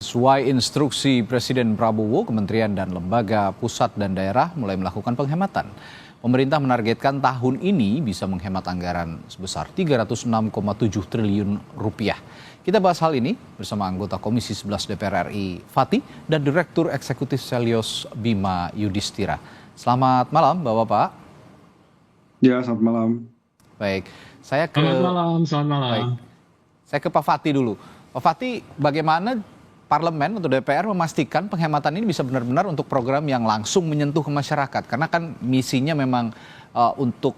Sesuai instruksi Presiden Prabowo, kementerian dan lembaga pusat dan daerah mulai melakukan penghematan. Pemerintah menargetkan tahun ini bisa menghemat anggaran sebesar 306,7 triliun rupiah. Kita bahas hal ini bersama anggota Komisi 11 DPR RI Fatih dan Direktur Eksekutif Selyos Bima Yudhistira. Selamat malam Bapak-Bapak. Ya, selamat malam. Baik, saya ke Selamat malam. Baik. Saya ke Pak Fatih dulu. Pak Fatih, bagaimana Parlemen atau DPR memastikan penghematan ini bisa benar-benar untuk program yang langsung menyentuh ke masyarakat? Karena kan misinya memang untuk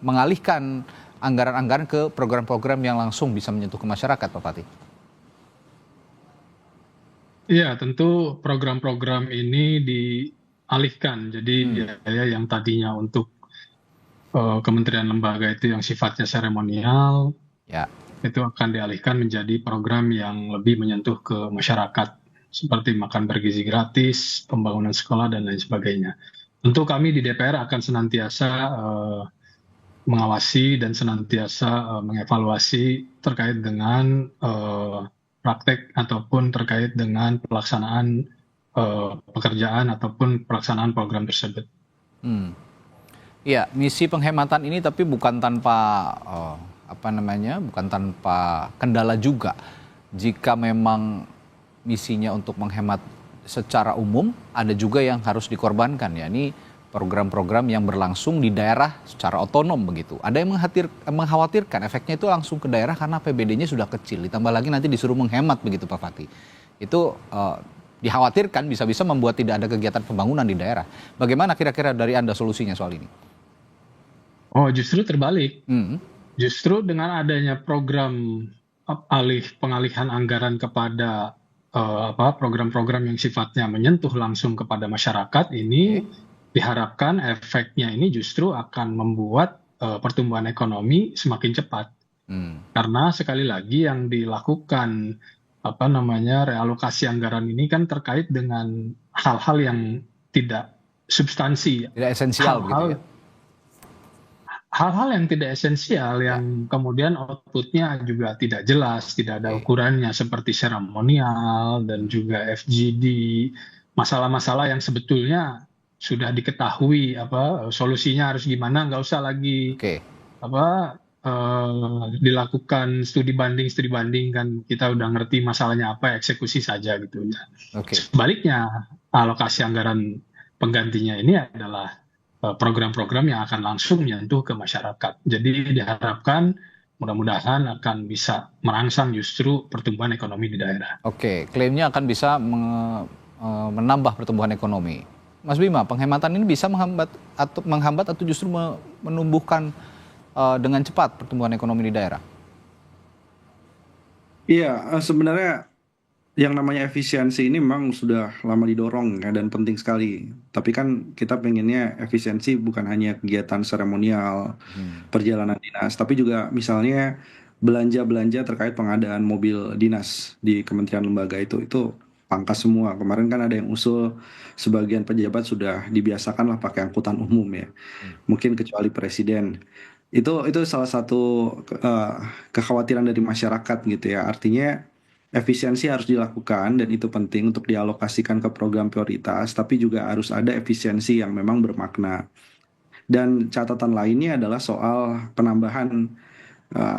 mengalihkan anggaran-anggaran ke program-program yang langsung bisa menyentuh ke masyarakat, Pak Fatih. Iya, tentu program-program ini dialihkan. Jadi ya, yang tadinya untuk kementerian lembaga itu yang sifatnya seremonial, Ya. itu akan dialihkan menjadi program yang lebih menyentuh ke masyarakat, seperti makan bergizi gratis, pembangunan sekolah, dan lain sebagainya. Tentu kami di DPR akan senantiasa mengawasi dan senantiasa mengevaluasi terkait dengan praktek ataupun terkait dengan pelaksanaan pekerjaan ataupun pelaksanaan program tersebut. Ya, misi penghematan ini tapi bukan tanpa bukan tanpa kendala juga. Jika memang misinya untuk menghemat secara umum, ada juga yang harus dikorbankan, ya. Ini program-program yang berlangsung di daerah secara otonom begitu. Ada yang mengkhawatirkan efeknya itu langsung ke daerah karena APBD-nya sudah kecil. Ditambah lagi nanti disuruh menghemat begitu, Pak Fatih. Itu dikhawatirkan bisa-bisa membuat tidak ada kegiatan pembangunan di daerah. Bagaimana kira-kira dari Anda solusinya soal ini? Oh, justru terbalik. Justru dengan adanya program pengalihan anggaran kepada program-program yang sifatnya menyentuh langsung kepada masyarakat ini, diharapkan efeknya ini justru akan membuat pertumbuhan ekonomi semakin cepat. Karena sekali lagi yang dilakukan realokasi anggaran ini kan terkait dengan hal-hal yang tidak substansi, tidak esensial begitu ya. Hal-hal yang tidak esensial yang kemudian outputnya juga tidak jelas, tidak ada ukurannya seperti seremonial dan juga FGD, masalah-masalah yang sebetulnya sudah diketahui solusinya harus gimana, nggak usah lagi dilakukan studi banding kan, kita udah ngerti masalahnya apa, eksekusi saja gitu ya. Sebaliknya alokasi anggaran penggantinya ini adalah program-program yang akan langsung menyentuh ke masyarakat. Jadi diharapkan mudah-mudahan akan bisa merangsang justru pertumbuhan ekonomi di daerah. Oke, klaimnya akan bisa menambah pertumbuhan ekonomi. Mas Bima, penghematan ini bisa menghambat atau justru menumbuhkan dengan cepat pertumbuhan ekonomi di daerah? Iya, sebenarnya yang namanya efisiensi ini memang sudah lama didorong ya, dan penting sekali. Tapi kan kita pengennya efisiensi bukan hanya kegiatan seremonial, perjalanan dinas, tapi juga misalnya belanja-belanja terkait pengadaan mobil dinas di kementerian lembaga itu pangkas semua. Kemarin kan ada yang usul sebagian pejabat sudah dibiasakan lah pakai angkutan umum ya. Mungkin kecuali presiden. Itu salah satu kekhawatiran dari masyarakat gitu ya. Artinya efisiensi harus dilakukan dan itu penting untuk dialokasikan ke program prioritas, tapi juga harus ada efisiensi yang memang bermakna. Dan catatan lainnya adalah soal penambahan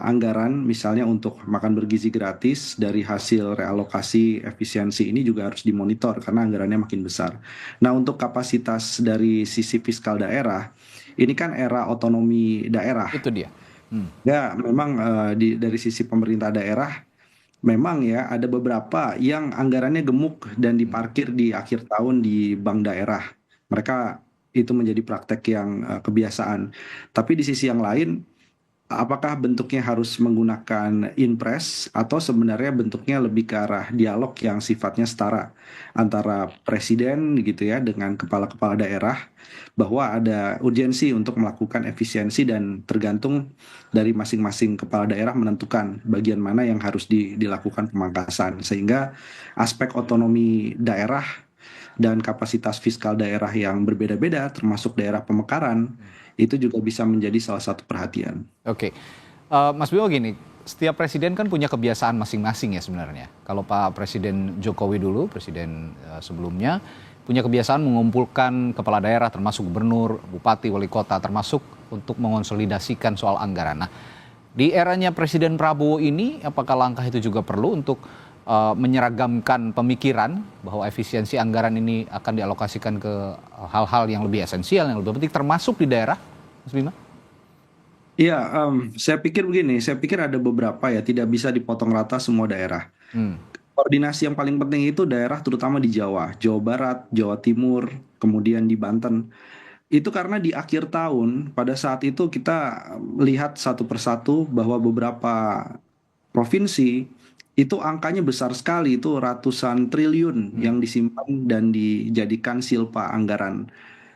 anggaran misalnya untuk makan bergizi gratis dari hasil realokasi efisiensi ini juga harus dimonitor karena anggarannya makin besar. Nah, untuk kapasitas dari sisi fiskal daerah, ini kan era otonomi daerah. Itu dia. Ya, memang dari sisi pemerintah daerah memang ya ada beberapa yang anggarannya gemuk dan diparkir di akhir tahun di bank daerah. Mereka itu menjadi praktek yang kebiasaan. Tapi di sisi yang lain, apakah bentuknya harus menggunakan inpres atau sebenarnya bentuknya lebih ke arah dialog yang sifatnya setara antara presiden gitu ya dengan kepala-kepala daerah, bahwa ada urgensi untuk melakukan efisiensi dan tergantung dari masing-masing kepala daerah menentukan bagian mana yang harus dilakukan pemangkasan, sehingga aspek otonomi daerah dan kapasitas fiskal daerah yang berbeda-beda termasuk daerah pemekaran itu juga bisa menjadi salah satu perhatian. Oke, Mas Bimo gini, setiap presiden kan punya kebiasaan masing-masing ya sebenarnya. Kalau Pak Presiden Jokowi dulu, presiden sebelumnya, punya kebiasaan mengumpulkan kepala daerah termasuk gubernur, bupati, wali kota, termasuk untuk mengonsolidasikan soal anggaran. Nah, di eranya Presiden Prabowo ini, apakah langkah itu juga perlu untuk menyeragamkan pemikiran bahwa efisiensi anggaran ini akan dialokasikan ke hal-hal yang lebih esensial, yang lebih penting, termasuk di daerah, Mas Bima? Iya, saya pikir begini, saya pikir ada beberapa ya, tidak bisa dipotong rata semua daerah. Hmm. Koordinasi yang paling penting itu daerah terutama di Jawa, Jawa Barat, Jawa Timur, kemudian di Banten. Itu karena di akhir tahun, pada saat itu kita lihat satu persatu bahwa beberapa provinsi itu angkanya besar sekali, itu ratusan triliun yang disimpan dan dijadikan silpa anggaran.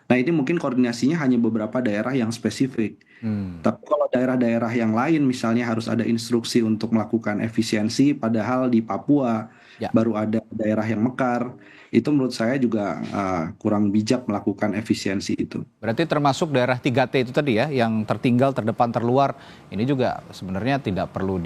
Nah, ini mungkin koordinasinya hanya beberapa daerah yang spesifik. Hmm. Tapi kalau daerah-daerah yang lain misalnya harus ada instruksi untuk melakukan efisiensi, padahal di Papua Ya. baru ada daerah yang mekar, itu menurut saya juga kurang bijak melakukan efisiensi itu. Berarti termasuk daerah 3T itu tadi ya, yang tertinggal, terdepan, terluar, ini juga sebenarnya tidak perlu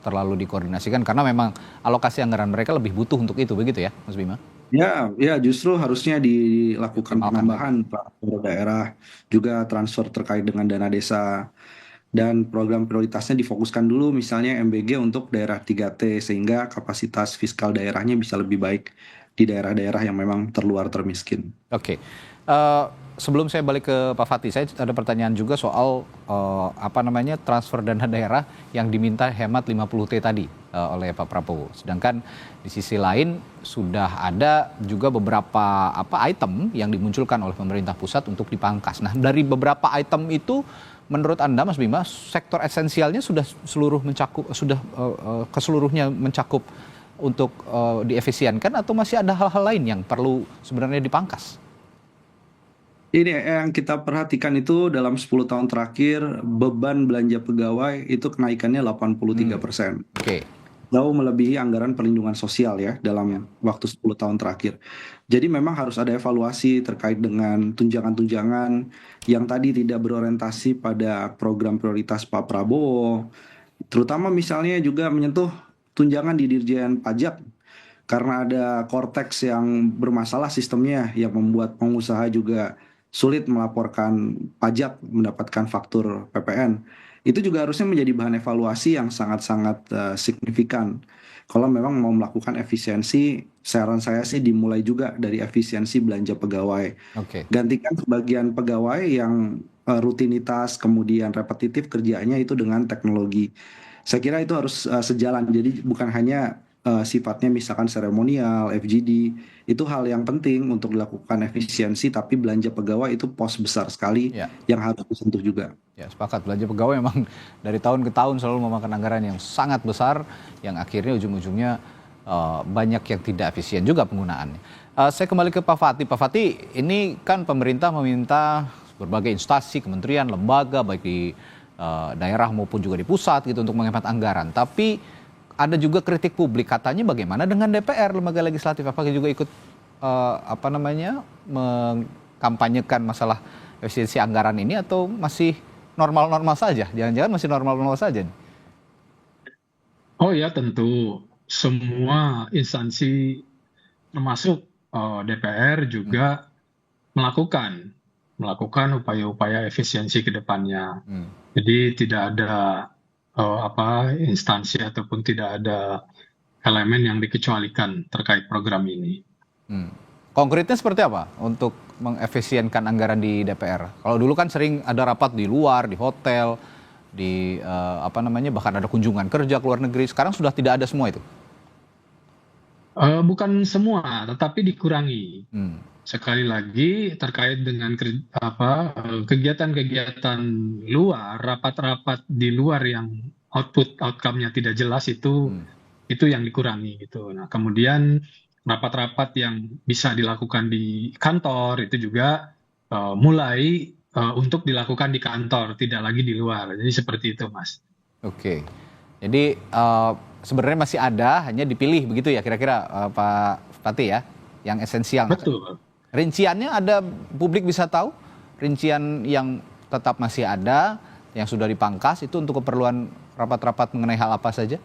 terlalu dikoordinasikan karena memang alokasi anggaran mereka lebih butuh untuk itu, begitu ya, Mas Bima? Ya, ya justru harusnya dilakukan Optimalkan penambahan transfer daerah, juga transfer terkait dengan dana desa, dan program prioritasnya difokuskan dulu misalnya MBG untuk daerah 3T sehingga kapasitas fiskal daerahnya bisa lebih baik di daerah-daerah yang memang terluar termiskin. Oke. Sebelum saya balik ke Pak Fatih, saya ada pertanyaan juga soal transfer dana daerah yang diminta hemat 50T tadi oleh Pak Prabowo. Sedangkan di sisi lain sudah ada juga beberapa item yang dimunculkan oleh pemerintah pusat untuk dipangkas. Nah, dari beberapa item itu menurut Anda, Mas Bima, sektor esensialnya sudah keseluruhnya mencakup untuk diefisienkan atau masih ada hal-hal lain yang perlu sebenarnya dipangkas? Ini yang kita perhatikan itu dalam 10 tahun terakhir beban belanja pegawai itu kenaikannya 83%. Oke. Jauh melebihi anggaran perlindungan sosial ya dalam waktu 10 tahun terakhir. Jadi memang harus ada evaluasi terkait dengan tunjangan-tunjangan yang tadi tidak berorientasi pada program prioritas Pak Prabowo. Terutama misalnya juga menyentuh tunjangan di Dirjen Pajak karena ada Cortex yang bermasalah sistemnya yang membuat pengusaha juga sulit melaporkan pajak, mendapatkan faktur PPN. Itu juga harusnya menjadi bahan evaluasi yang sangat-sangat signifikan. Kalau memang mau melakukan efisiensi, saran saya sih dimulai juga dari efisiensi belanja pegawai. Oke. Gantikan sebagian pegawai yang rutinitas kemudian repetitif kerjanya itu dengan teknologi. Saya kira itu harus sejalan. Jadi bukan hanya sifatnya misalkan seremonial, FGD, itu hal yang penting untuk dilakukan efisiensi, tapi belanja pegawai itu pos besar sekali Ya. yang harus disentuh juga. Ya, sepakat. Belanja pegawai memang dari tahun ke tahun selalu memakan anggaran yang sangat besar, yang akhirnya ujung-ujungnya banyak yang tidak efisien juga penggunaannya. Saya kembali ke Pak Fatih. Pak Fatih, ini kan pemerintah meminta berbagai instansi, kementerian, lembaga, baik di daerah maupun juga di pusat gitu untuk menghemat anggaran. Tapi ada juga kritik publik, katanya bagaimana dengan DPR, lembaga legislatif, apakah juga ikut mengkampanyekan masalah efisiensi anggaran ini atau masih normal-normal saja? Jangan-jangan masih normal-normal saja nih? Oh ya, tentu semua instansi termasuk DPR juga melakukan upaya-upaya efisiensi ke depannya. Jadi tidak ada instansi ataupun tidak ada elemen yang dikecualikan terkait program ini. Konkretnya seperti apa untuk mengefisienkan anggaran di DPR? Kalau dulu kan sering ada rapat di luar, di hotel, di bahkan ada kunjungan kerja ke luar negeri. Sekarang sudah tidak ada semua itu? Bukan semua, tetapi dikurangi. Sekali lagi terkait dengan kegiatan-kegiatan luar, rapat-rapat di luar yang outcome-nya tidak jelas itu yang dikurangi gitu. Nah, kemudian rapat-rapat yang bisa dilakukan di kantor itu juga mulai untuk dilakukan di kantor, tidak lagi di luar. Jadi seperti itu, Mas. Oke. Jadi sebenarnya masih ada, hanya dipilih begitu ya kira-kira Pak Fatih ya, yang esensial. Betul. Rinciannya ada, publik bisa tahu rincian yang tetap masih ada yang sudah dipangkas itu untuk keperluan rapat-rapat mengenai hal apa saja?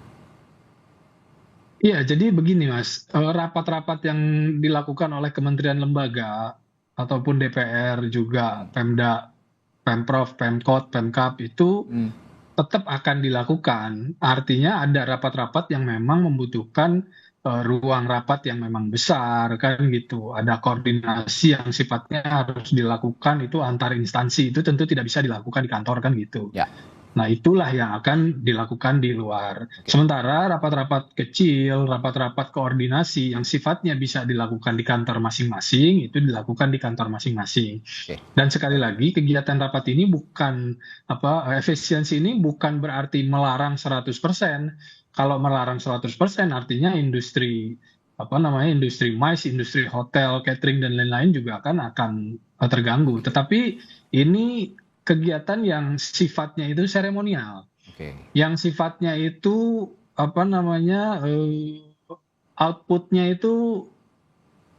Iya, jadi begini Mas, rapat-rapat yang dilakukan oleh kementerian lembaga ataupun DPR juga Pemda, Pemprov, Pemkot, Pemkab itu tetap akan dilakukan. Artinya ada rapat-rapat yang memang membutuhkan ruang rapat yang memang besar kan gitu. Ada koordinasi yang sifatnya harus dilakukan itu antar instansi. Itu tentu tidak bisa dilakukan di kantor kan gitu. Ya. Nah, itulah yang akan dilakukan di luar. Sementara rapat-rapat kecil, rapat-rapat koordinasi yang sifatnya bisa dilakukan di kantor masing-masing, itu dilakukan di kantor masing-masing. Dan sekali lagi, kegiatan rapat ini bukan efisiensi ini bukan berarti melarang 100%. Kalau melarang 100% artinya industri industri MICE, industri hotel, catering dan lain-lain juga akan terganggu. Tetapi ini kegiatan yang sifatnya itu seremonial, yang sifatnya itu outputnya itu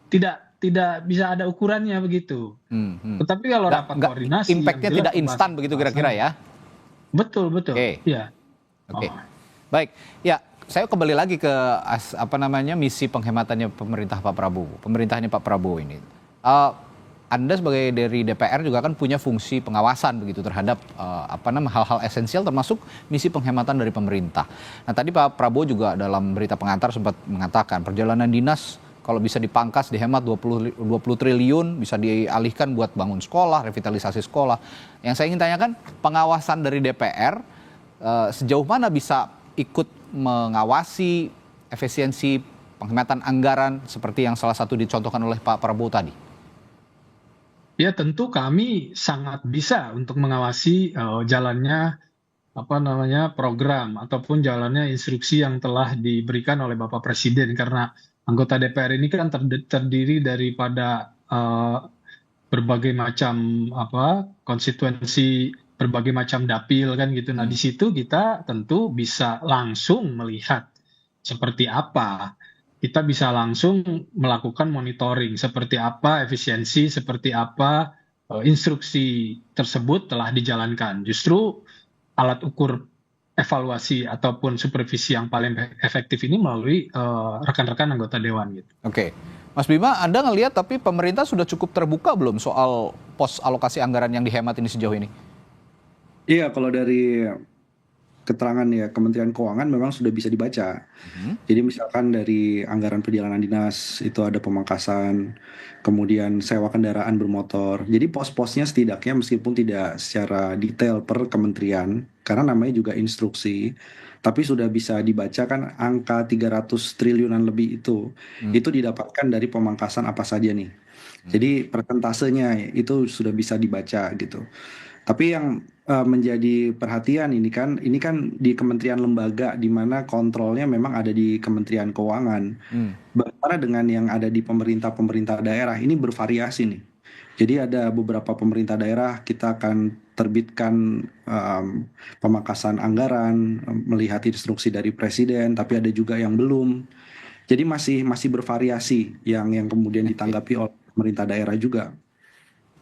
tidak bisa ada ukurannya begitu. Tetapi kalau rapat koordinasi, impactnya tidak instan begitu kira-kira ya? Betul. Ya. Oke. Baik, ya saya kembali lagi ke misi penghematannya pemerintahnya Pak Prabowo ini. Anda sebagai dari DPR juga kan punya fungsi pengawasan begitu terhadap hal-hal esensial termasuk misi penghematan dari pemerintah. Nah, tadi Pak Prabowo juga dalam berita pengantar sempat mengatakan perjalanan dinas kalau bisa dipangkas dihemat 20 triliun bisa dialihkan buat bangun sekolah, revitalisasi sekolah. Yang saya ingin tanyakan, pengawasan dari DPR sejauh mana bisa ikut mengawasi efisiensi penghematan anggaran seperti yang salah satu dicontohkan oleh Pak Prabowo tadi? Ya, tentu kami sangat bisa untuk mengawasi jalannya program ataupun jalannya instruksi yang telah diberikan oleh Bapak Presiden, karena anggota DPR ini kan terdiri daripada berbagai macam konstituensi, berbagai macam dapil kan gitu. Nah, di situ kita tentu bisa langsung melihat seperti apa. Kita bisa langsung melakukan monitoring seperti apa efisiensi, seperti apa instruksi tersebut telah dijalankan. Justru alat ukur evaluasi ataupun supervisi yang paling efektif ini melalui rekan-rekan anggota dewan gitu. Oke. Mas Bima, Anda ngelihat tapi pemerintah sudah cukup terbuka belum soal pos alokasi anggaran yang dihemat ini sejauh ini? Iya, kalau dari keterangan ya Kementerian Keuangan memang sudah bisa dibaca. Jadi misalkan dari anggaran perjalanan dinas itu ada pemangkasan, kemudian sewa kendaraan bermotor. Jadi pos-posnya setidaknya meskipun tidak secara detail per kementerian, karena namanya juga instruksi, tapi sudah bisa dibaca kan angka 300 triliunan lebih itu didapatkan dari pemangkasan apa saja nih. Jadi persentasenya itu sudah bisa dibaca gitu. Tapi yang menjadi perhatian ini kan di kementerian lembaga di mana kontrolnya memang ada di Kementerian Keuangan. Bagaimana dengan yang ada di pemerintah daerah ini bervariasi nih. Jadi ada beberapa pemerintah daerah kita akan terbitkan pemangkasan anggaran melihat instruksi dari presiden, tapi ada juga yang belum. Jadi masih bervariasi yang kemudian ditanggapi oleh pemerintah daerah juga.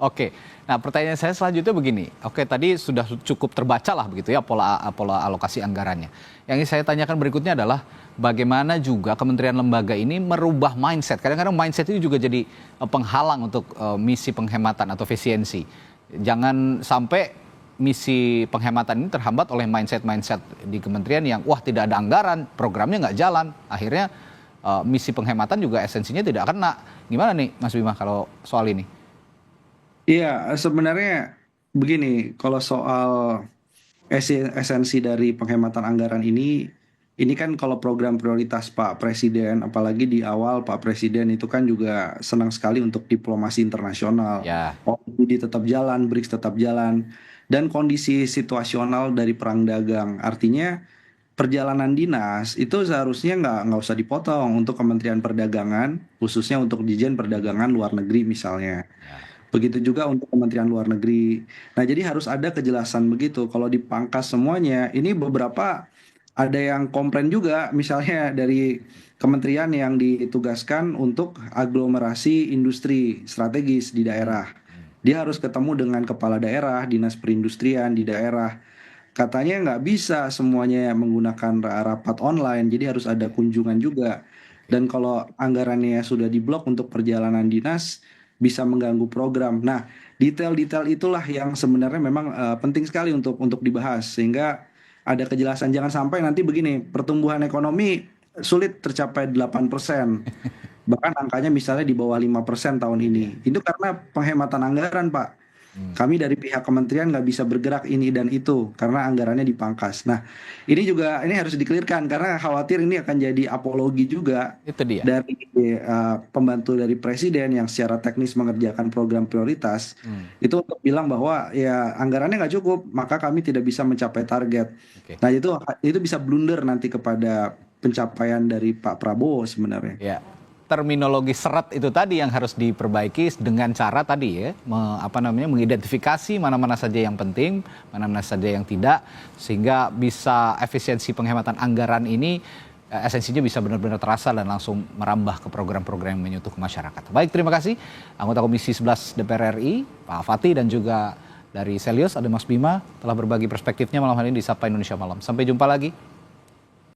Oke, nah pertanyaan saya selanjutnya begini. Oke, tadi sudah cukup terbaca lah begitu ya pola alokasi anggarannya. Yang saya tanyakan berikutnya adalah bagaimana juga kementerian lembaga ini merubah mindset. Kadang-kadang mindset itu juga jadi penghalang untuk misi penghematan atau efisiensi. Jangan sampai misi penghematan ini terhambat oleh mindset di kementerian yang tidak ada anggaran, programnya nggak jalan. Akhirnya misi penghematan juga esensinya tidak kena. Gimana nih Mas Bima kalau soal ini? Iya, sebenarnya begini, kalau soal esensi dari penghematan anggaran ini kan kalau program prioritas Pak Presiden, apalagi di awal Pak Presiden itu kan juga senang sekali untuk diplomasi internasional. OECD tetap jalan, BRICS tetap jalan, dan kondisi situasional dari perang dagang. Artinya perjalanan dinas itu seharusnya nggak usah dipotong untuk Kementerian Perdagangan, khususnya untuk Dirjen Perdagangan Luar Negeri misalnya. Begitu juga untuk Kementerian Luar Negeri. Nah, jadi harus ada kejelasan begitu. Kalau dipangkas semuanya, ini beberapa ada yang komplain juga, misalnya dari kementerian yang ditugaskan untuk aglomerasi industri strategis di daerah. Dia harus ketemu dengan kepala daerah, dinas perindustrian di daerah. katanya nggak bisa semuanya menggunakan rapat online, jadi harus ada kunjungan juga. Dan kalau anggarannya sudah diblok untuk perjalanan dinas, bisa mengganggu program. Nah, detail-detail itulah yang sebenarnya memang penting sekali untuk dibahas, sehingga ada kejelasan. Jangan sampai nanti begini, pertumbuhan ekonomi sulit tercapai 8%. Bahkan angkanya misalnya di bawah 5% tahun ini. Itu karena penghematan anggaran, Pak. Kami dari pihak kementerian nggak bisa bergerak ini dan itu karena anggarannya dipangkas. Nah, ini harus dikelirkan karena khawatir ini akan jadi apologi juga Itu dia. dari pembantu dari presiden yang secara teknis mengerjakan program prioritas. Itu untuk bilang bahwa ya anggarannya nggak cukup, maka kami tidak bisa mencapai target. Oke. Nah, itu bisa blunder nanti kepada pencapaian dari Pak Prabowo sebenarnya. Ya, terminologi seret itu tadi yang harus diperbaiki dengan cara tadi ya, mengidentifikasi mana-mana saja yang penting, mana-mana saja yang tidak, sehingga bisa efisiensi penghematan anggaran ini esensinya bisa benar-benar terasa dan langsung merambah ke program-program yang menyentuh ke masyarakat. Baik, terima kasih anggota Komisi 11 DPR RI, Pak Fatih, dan juga dari Selyos ada Mas Bima telah berbagi perspektifnya malam hari ini di Sapa Indonesia Malam. Sampai jumpa lagi.